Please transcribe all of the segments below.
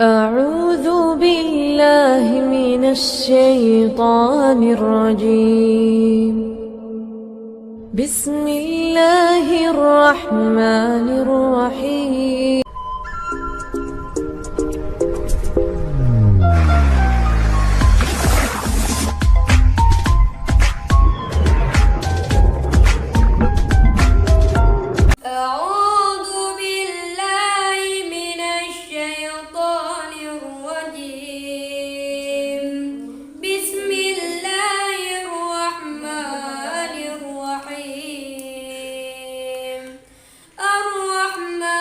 أعوذ بالله من الشيطان الرجيم. بسم الله الرحمن الرحيم. أعوذ بالله من الشيطان الرجيم. بسم الله الرحمن الرحيم. الرحمن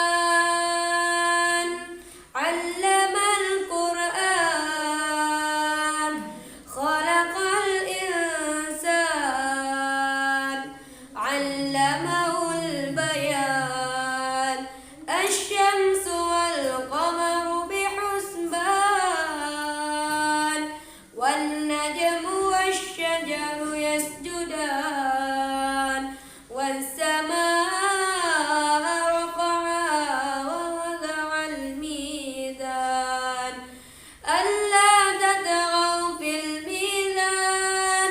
علم القرآن خلق الإنسان علمه البيان. الشمس والقمر بحسبان والنجم والشجر يسجدان والسماء رفعها ووضع الميزان ألا تطغوا في الميزان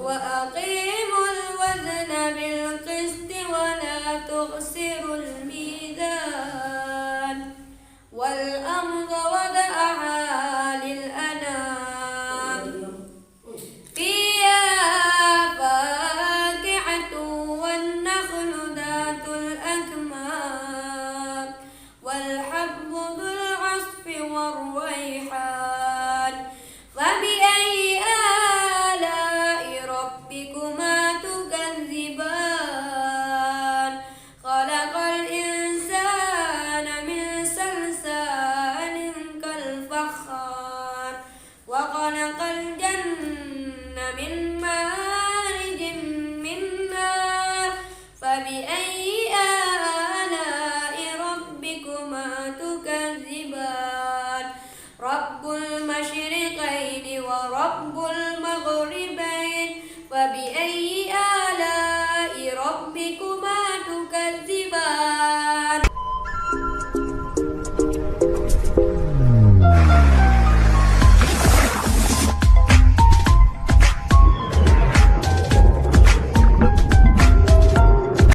وأقيموا الوزن بالقسط ولا تخسروا الميزان والأرض وضعها للأنام فيها فاكهة والنخل ذات الأكمام والحب ذو العصف والريحان فبأي آلاء ربكما تكذبان خلق الإنسان من صلصال كالفخار وخلق الجنة من مارج من نار فبأي آلاء ربكما تكذبان رب المشرقين ورب